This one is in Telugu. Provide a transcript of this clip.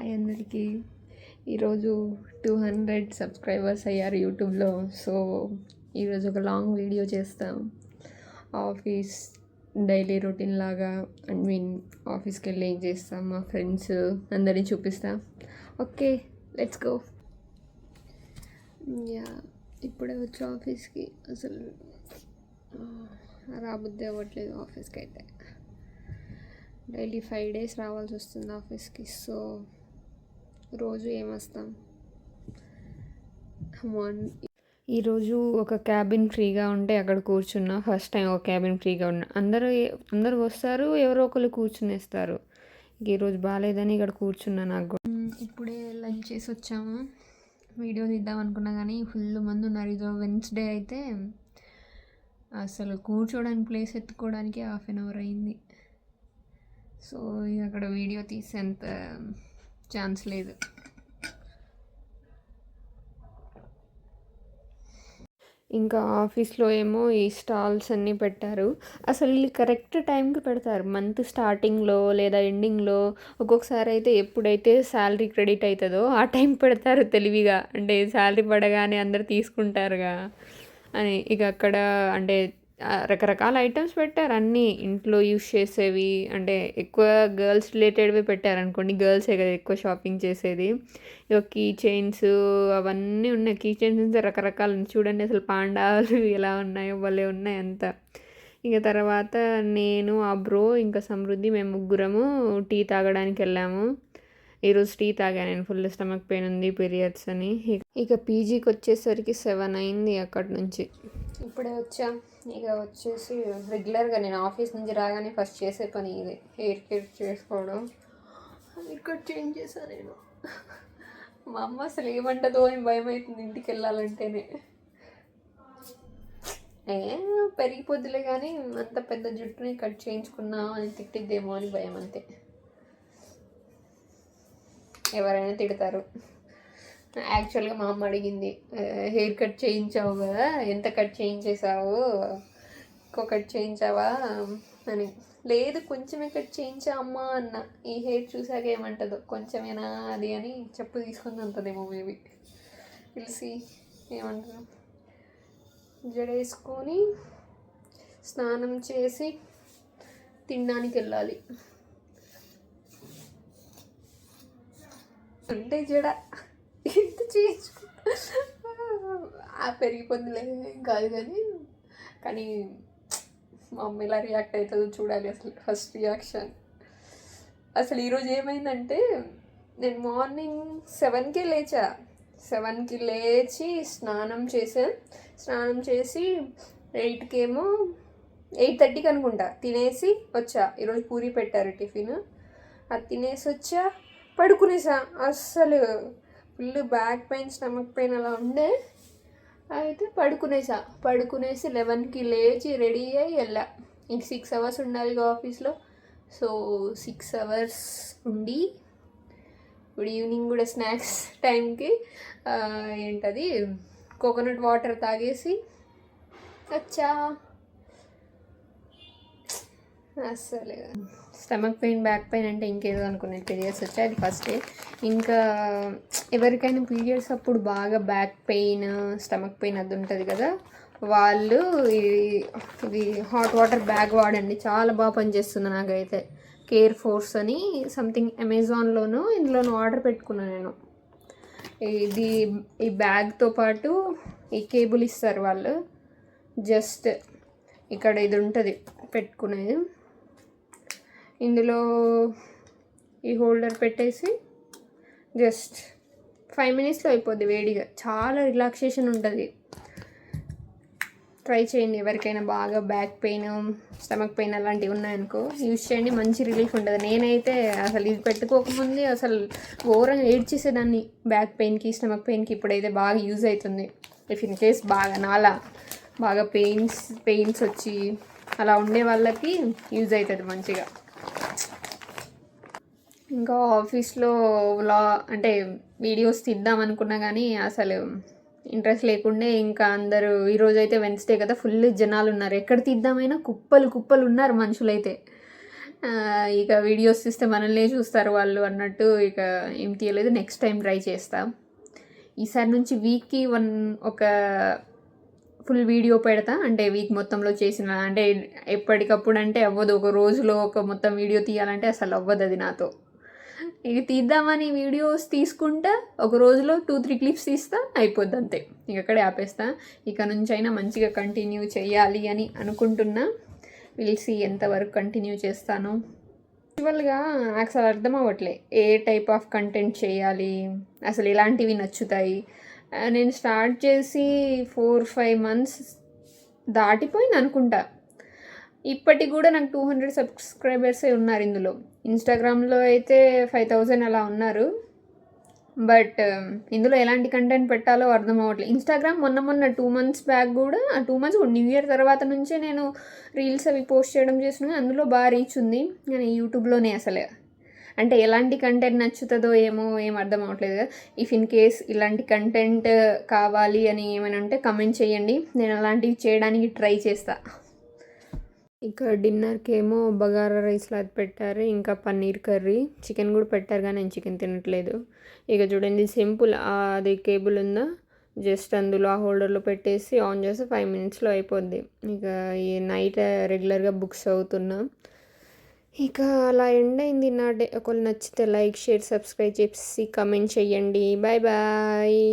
హాయ్ అందరికీ. ఈరోజు 200 సబ్స్క్రైబర్స్ అయ్యారు యూట్యూబ్లో. సో ఈరోజు ఒక లాంగ్ వీడియో చేస్తాం. ఆఫీస్ డైలీ రొటీన్ లాగా ఆఫీస్కి వెళ్ళి ఏం చేస్తాం, మా ఫ్రెండ్స్ అందరినీ చూపిస్తాం. Okay, let's go. ఇప్పుడే వచ్చి ఆఫీస్కి అసలు రాబుద్ది అవ్వట్లేదు. ఆఫీస్కి అయితే డైలీ 5 days రావాల్సి వస్తుంది ఆఫీస్కి. సో రోజు ఏమొస్తాం. ఈరోజు ఒక క్యాబిన్ ఫ్రీగా ఉంటే అక్కడ కూర్చున్నా. ఫస్ట్ టైం ఒక క్యాబిన్ ఫ్రీగా ఉన్నా. అందరూ వస్తారు, ఎవరో ఒకరు కూర్చునేస్తారు. ఈరోజు బాగాలేదని ఇక్కడ కూర్చున్నా. నాకు ఇప్పుడే లంచ్ చేసి వచ్చాము. వీడియో తీద్దాం అనుకున్నా కానీ ఫుల్ మంది ఉన్నారు. ఇదో వెన్స్డే అయితే అసలు కూర్చోడానికి ప్లేస్ ఎత్తుకోవడానికి 1/2 hour అయింది. సో అక్కడ వీడియో తీసేంత ఛాన్స్ లేదు. ఇంకా ఆఫీస్లో ఏమో ఈ స్టాల్స్ అన్నీ పెట్టారు. అసలు వీళ్ళు కరెక్ట్ టైంకి పెడతారు. మంత్ స్టార్టింగ్లో లేదా ఎండింగ్లో, ఒక్కొక్కసారి అయితే ఎప్పుడైతే శాలరీ క్రెడిట్ అవుతుందో ఆ టైం పెడతారు తెలివిగా. అంటే శాలరీ పడగానే అందరు తీసుకుంటారుగా అని. ఇక అక్కడ అంటే రకరకాల ఐటమ్స్ పెట్టారు. అన్నీ ఇంట్లో యూస్ చేసేవి, అంటే ఎక్కువ గర్ల్స్ రిలేటెడ్వి పెట్టారనుకోండి. గర్ల్సే కదా ఎక్కువ షాపింగ్ చేసేది. ఇక కీ చైన్స్ అవన్నీ ఉన్నాయి. కీ చైన్స్ రకరకాలు చూడండి. అసలు పాండాలు ఎలా ఉన్నాయో భలే ఉన్నాయి అంతా. ఇక తర్వాత నేను, ఆ బ్రో, ఇంకా సమృద్ధి, మేము ముగ్గురము టీ తాగడానికి వెళ్ళాము. ఈరోజు టీ తాగా నేను. ఫుల్ స్టమక్ పెయిన్ ఉంది, పీరియడ్స్ అని. ఇక పీజీకి వచ్చేసరికి 7 అయింది. అక్కడి నుంచి ఇప్పుడే వచ్చా. ఇక వచ్చేసి రెగ్యులర్గా నేను ఆఫీస్ నుంచి రాగానే ఫస్ట్ చేసే పని ఇది, హెయిర్ కట్ చేసుకోవడం. అది కట్ చేంజ్ చేశాను నేను. మా అమ్మ అసలు ఏమంటదో అని భయం అవుతుంది ఇంటికి వెళ్ళాలంటేనే. పెరిగిపోద్దులే కానీ అంత పెద్ద జుట్టుని కట్ చేయించుకున్నా అని తిట్టిద్దేమో అని భయం అంతే. ఎవరైనా తిడతారు. యాక్చువల్గా మా అమ్మ అడిగింది, హెయిర్ కట్ చేయించావు కదా, ఎంత కట్ చేయించేసావు, ఎక్కువ కట్ చేయించావా అని. లేదు, కొంచెమే కట్ చేయించా అమ్మ అన్న. ఈ హెయిర్ చూసాక ఏమంటుందో, కొంచెమేనా అది అని చెప్పు తీసుకుని అంతదేమో మేబీ. పిలిచి ఏమంటారు, జడేసుకొని స్నానం చేసి తినడానికి వెళ్ళాలి. అంటే జడ ఎంత చేయించుకుంటా పెరిగిపోద్దులే కాదు కానీ మా అమ్మ ఎలా రియాక్ట్ అవుతుందో చూడాలి. అసలు ఫస్ట్ రియాక్షన్. అసలు ఈరోజు ఏమైందంటే, నేను మార్నింగ్ 7కే లేచా. 7కి లేచి స్నానం చేసి 8:30కి అనుకుంటా తినేసి వచ్చా. ఈరోజు పూరి పెట్టారు టిఫిన్, అది తినేసి వచ్చా. పడుకునేసా. అస్సలు full back pain, stomach pain అలా ఉండే. అయితే పడుకునేసి 11కి లేచి రెడీ అయ్యి వెళ్ళా. ఇంక 6 hours ఉండాలి ఆఫీస్లో. సో 6 hours ఉండి ఇప్పుడు ఈవినింగ్ కూడా స్నాక్స్ టైంకి ఏంటది కోకోనట్ వాటర్ తాగేసి వచ్చా. అస్సలు స్టమక్ పెయిన్, బ్యాక్ పెయిన్ అంటే ఇంకేదో అనుకున్నాను. పీరియడ్స్ వచ్చాయి, అది ఫస్ట్ డే. ఇంకా ఎవరికైనా పీరియడ్స్ అప్పుడు బాగా బ్యాక్ పెయిన్, స్టమక్ పెయిన్ అది ఉంటుంది కదా, వాళ్ళు ఇది హాట్ వాటర్ బ్యాగ్ వాడండి. చాలా బాగా పనిచేస్తుంది. నాకైతే కేర్ ఫోర్స్ అని సంథింగ్ అమెజాన్లోనూ ఇందులోనూ ఆర్డర్ పెట్టుకున్నాను నేను. ఈ బ్యాగ్తో పాటు ఈ కేబుల్ ఇస్తారు వాళ్ళు. జస్ట్ ఇక్కడ ఇది ఉంటుంది పెట్టుకునేది. ఇందులో ఈ హోల్డర్ పెట్టేసి జస్ట్ 5 minutesలో అయిపోద్ది వేడిగా. చాలా రిలాక్సేషన్ ఉంటుంది. ట్రై చేయండి ఎవరికైనా బాగా బ్యాక్ పెయిన్, స్టమక్ పెయిన్ అలాంటివి ఉన్నాయనుకో, యూజ్ చేయండి. మంచి రిలీఫ్ ఉంటుంది. నేనైతే అసలు ఇది పెట్టుకోకముందే అసలు ఘోరంగా ఏడ్చేసేదాన్ని బ్యాక్ పెయిన్కి, స్టమక్ పెయిన్కి. ఇప్పుడైతే బాగా యూజ్ అవుతుంది. ఇఫ్ ఇన్ కేస్ నాలా బాగా పెయిన్స్ వచ్చి అలా ఉండే వాళ్ళకి యూజ్ అవుతుంది మంచిగా. ఇంకా ఆఫీస్లో అంటే వీడియోస్ తీద్దాం అనుకున్నా కానీ అసలు ఇంట్రెస్ట్ లేకుండే. ఇంకా అందరూ ఈరోజు అయితే వెన్స్డే కదా, ఫుల్ జనాలు ఉన్నారు. ఎక్కడ తీద్దామైనా కుప్పలు ఉన్నారు మనుషులైతే. ఇక వీడియోస్ తీస్తే మనల్నే చూస్తారు వాళ్ళు అన్నట్టు ఇక ఏం తీయలేదు. నెక్స్ట్ టైం ట్రై చేస్తా. ఈసారి నుంచి వీక్కి ఒక ఫుల్ వీడియో పెడతా. అంటే వీక్ మొత్తంలో చేసిన, అంటే ఎప్పటికప్పుడు అంటే అవ్వదు. ఒక రోజులో ఒక మొత్తం వీడియో తీయాలంటే అసలు అవ్వదు అది నాతో. ఇక తీద్దామని వీడియోస్ తీసుకుంటా, ఒక రోజులో 2-3 క్లిప్స్ తీస్తా, అయిపోద్ది అంతే. ఇక అక్కడే ఆపేస్తా. ఇక నుంచి అయినా మంచిగా కంటిన్యూ చేయాలి అని అనుకుంటున్నా. విల్ సీ ఎంతవరకు కంటిన్యూ చేస్తాను. యాక్చువల్గా అసలు అర్థం అవ్వట్లే ఏ టైప్ ఆఫ్ కంటెంట్ చేయాలి, అసలు ఎలాంటివి నచ్చుతాయి. నేను స్టార్ట్ చేసి 4-5 మంత్స్ దాటిపోయింది అనుకుంటా. ఇప్పటికి కూడా నాకు 200 సబ్స్క్రైబర్సే ఉన్నారు ఇందులో. ఇన్స్టాగ్రామ్లో అయితే 5000 అలా ఉన్నారు. బట్ ఇందులో ఎలాంటి కంటెంట్ పెట్టాలో అర్థం అవ్వట్లేదు. ఇన్స్టాగ్రామ్ మొన్న 2 మంత్స్ బ్యాక్ కూడా, 2 మంత్స్ న్యూ ఇయర్ తర్వాత నుంచే నేను రీల్స్ అవి పోస్ట్ చేయడం చేస్తున్నాను. అందులో బాగా రీచ్ ఉంది. కానీ యూట్యూబ్లోనే అసలు అంటే ఎలాంటి కంటెంట్ నచ్చుతుందో ఏం అర్థం అవ్వట్లేదు కదా. ఇఫ్ ఇన్ కేస్ ఇలాంటి కంటెంట్ కావాలి అని ఏమైనా ఉంటే కమెంట్ చేయండి, నేను అలాంటివి చేయడానికి ట్రై చేస్తా. ఇక డిన్నర్కి ఏమో బగారా రైస్లో అది పెట్టారు, ఇంకా పన్నీర్ కర్రీ, చికెన్ కూడా పెట్టారు కానీ నేను చికెన్ తినట్లేదు. ఇక చూడండి సింపుల్, అది కేబుల్ ఉందా, జస్ట్ అందులో ఆ హోల్డర్లో పెట్టేసి ఆన్ చేస్తే 5 మినిట్స్లో అయిపోద్ది. ఇక ఈ నైట్ రెగ్యులర్గా బుక్స్ చదువుతున్నా. ఇక అలా ఎండ్ అయింది నా డే. ఒకవేళ నచ్చితే లైక్, షేర్, సబ్స్క్రైబ్ చేసి కమెంట్ చేయండి. Bye bye.